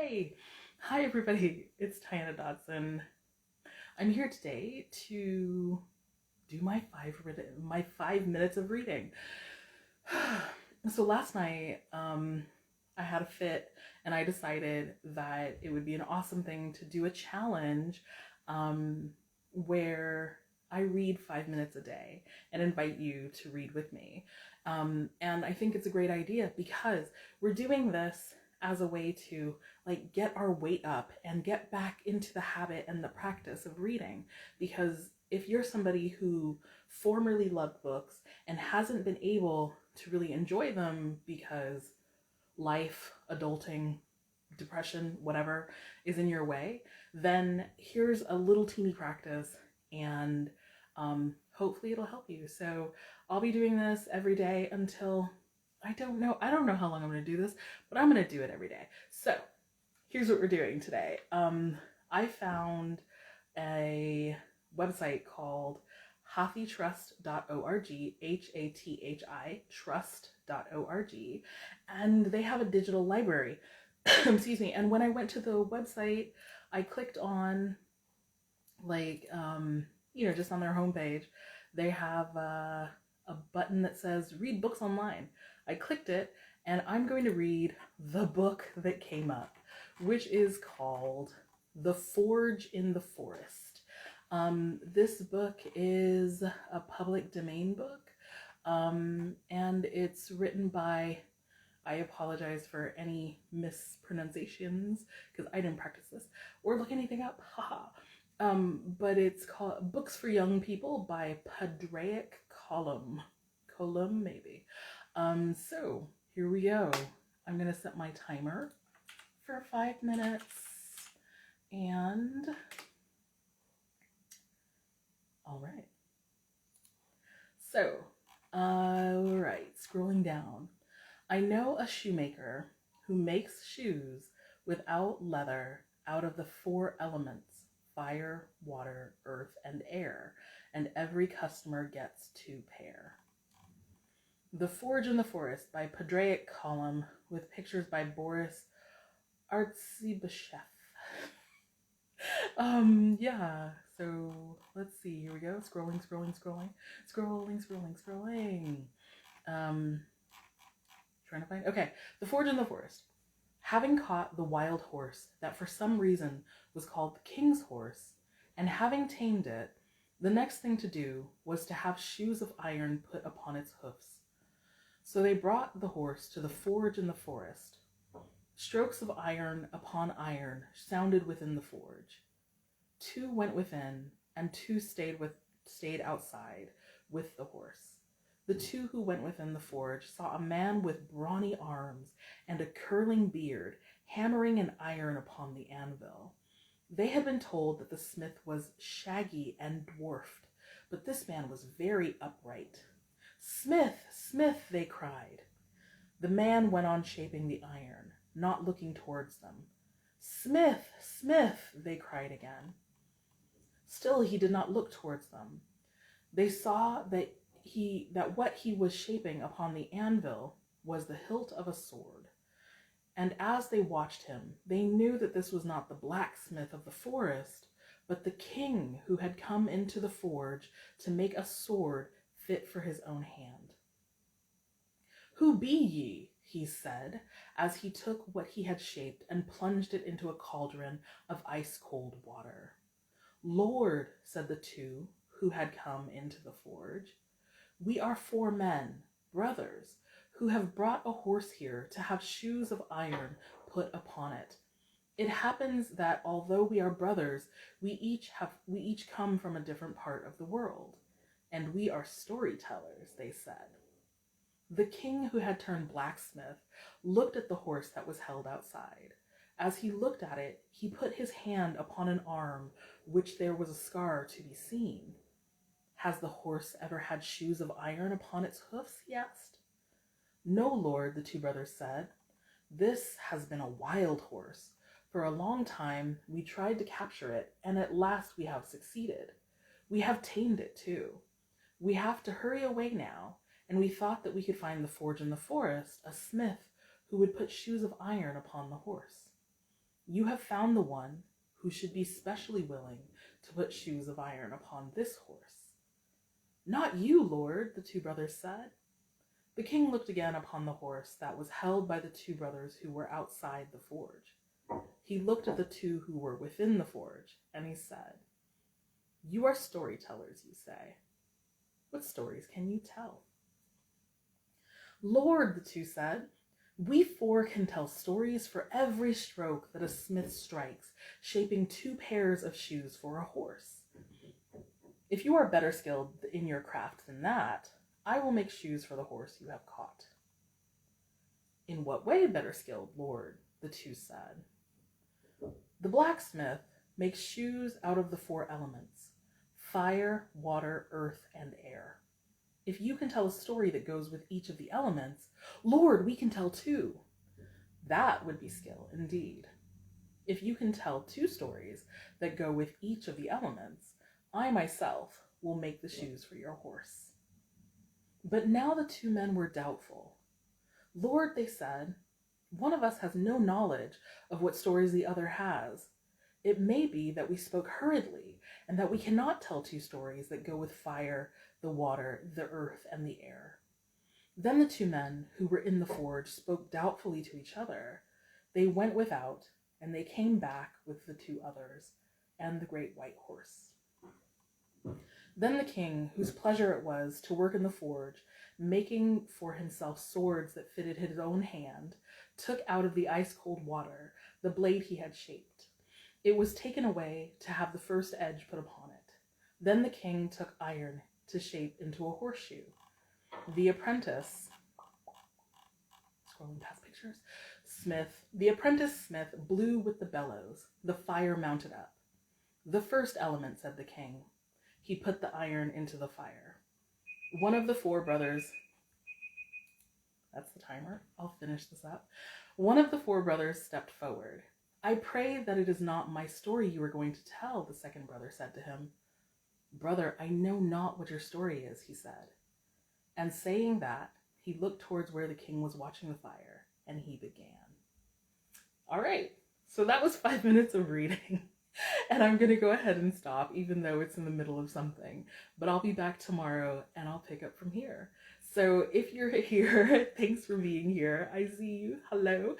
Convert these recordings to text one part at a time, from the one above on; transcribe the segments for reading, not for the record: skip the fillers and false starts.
Yay! Hi everybody, it's Tiana Dodson. I'm here today to do my 5 minutes of reading. So last night, I had a fit and I decided that it would be an awesome thing to do a challenge where I read 5 minutes a day and invite you to read with me. And I think it's a great idea because we're doing this as a way to get our weight up and get back into the habit and the practice of reading. Because if you're somebody who formerly loved books and hasn't been able to really enjoy them because life, adulting, depression, whatever is in your way, then here's a little teeny practice and hopefully it'll help you. So I'll be doing this every day until I don't know how long I'm going to do this, but I'm going to do it every day. So here's what we're doing today. I found a website called hathitrust.org, HATHI trust.org, and they have a digital library. Excuse me. And when I went to the website, I clicked on just on their homepage, they have a button that says read books online. I clicked it and I'm going to read the book that came up, which is called The Forge in the Forest. This book is a public domain book, and it's written by, I apologize for any mispronunciations because I didn't practice this or look anything up, haha. But it's called Books for Young People by Padraic Colum, maybe. So here we go. I'm gonna set my timer for 5 minutes, and all right. So, scrolling down. I know a shoemaker who makes shoes without leather out of the 4 elements: fire, water, earth, and air, and every customer gets 2 pair. The Forge in the Forest by Padraic Colum, with pictures by Boris Artsybashev. So let's see, here we go. Scrolling. Trying to find, okay, The Forge in the Forest. Having caught the wild horse that for some reason was called the king's horse, and having tamed it, the next thing to do was to have shoes of iron put upon its hoofs. So they brought the horse to the forge in the forest. Strokes of iron upon iron sounded within the forge. 2 went within, and 2 stayed outside with the horse. The 2 who went within the forge saw a man with brawny arms and a curling beard hammering an iron upon the anvil. They had been told that the smith was shaggy and dwarfed, but this man was very upright. "Smith, Smith," they cried. The man went on shaping the iron, not looking towards them. "Smith, Smith," they cried again. Still he did not look towards them. They saw that what he was shaping upon the anvil was the hilt of a sword. And as they watched him, they knew that this was not the blacksmith of the forest, but the king who had come into the forge to make a sword fit for his own hand. "Who be ye?" he said, as he took what he had shaped and plunged it into a cauldron of ice-cold water. "Lord," said the 2 who had come into the forge, "we are 4 men, brothers, who have brought a horse here to have shoes of iron put upon it. It happens that although we are brothers, we each come from a different part of the world, and we are storytellers," they said. The king, who had turned blacksmith, looked at the horse that was held outside. As he looked at it, he put his hand upon an arm which there was a scar to be seen. "Has the horse ever had shoes of iron upon its hoofs?" he asked. "No, Lord," the 2 brothers said. "This has been a wild horse. For a long time we tried to capture it, and at last we have succeeded. We have tamed it too. We have to hurry away now, and we thought that we could find the forge in the forest, a smith who would put shoes of iron upon the horse." You have found the one who should be specially willing to put shoes of iron upon this horse. Not you, Lord, the two brothers said. The king looked again upon the horse that was held by the two brothers who were outside the forge. He looked at the two who were within the forge, and he said, You are storytellers, you say. What stories can you tell? Lord, the two said, we four can tell stories for every stroke that a smith strikes, shaping 2 pairs of shoes for a horse. If you are better skilled in your craft than that, I will make shoes for the horse you have caught. In what way better skilled, Lord? The two said. The blacksmith makes shoes out of the 4 elements: fire, water, earth, and air. If you can tell a story that goes with each of the elements, Lord, we can tell 2. That would be skill indeed. If you can tell 2 stories that go with each of the elements, I myself will make the shoes for your horse. But now the 2 men were doubtful. Lord, they said, one of us has no knowledge of what stories the other has. It may be that we spoke hurriedly, and that we cannot tell 2 stories that go with fire, the water, the earth, and the air. Then the 2 men who were in the forge spoke doubtfully to each other. They went without, and they came back with the 2 others, and the great white horse. Then the king, whose pleasure it was to work in the forge, making for himself swords that fitted his own hand, took out of the ice-cold water the blade he had shaped. It was taken away to have the first edge put upon it. Then the king took iron to shape into a horseshoe. The apprentice, scrolling past pictures, the apprentice smith blew with the bellows. The fire mounted up. The first element, said the king. He put the iron into the fire. One of the 4 brothers, that's the timer, I'll finish this up. One of the 4 brothers stepped forward. I pray that it is not my story you are going to tell, the second brother said to him. Brother, I know not what your story is, he said. And saying that, he looked towards where the king was watching the fire, and he began. All right, so that was 5 minutes of reading. And I'm going to go ahead and stop, even though it's in the middle of something. But I'll be back tomorrow, and I'll pick up from here. So if you're here, thanks for being here. I see you. Hello.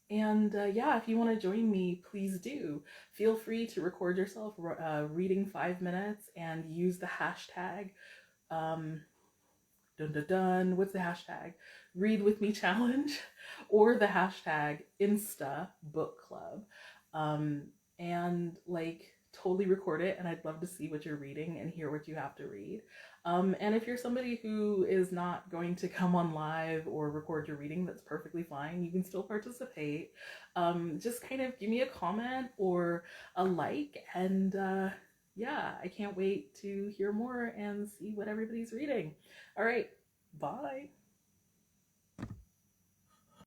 Yeah, if you want to join me, please do. Feel free to record yourself reading 5 minutes and use the hashtag, what's the hashtag? Read with me challenge, or the hashtag Insta Book Club. And totally record it, and I'd love to see what you're reading and hear what you have to read. And if you're somebody who is not going to come on live or record your reading, that's perfectly fine. You can still participate. Just kind of give me a comment or a like, and yeah, I can't wait to hear more and see what everybody's reading. All right, bye.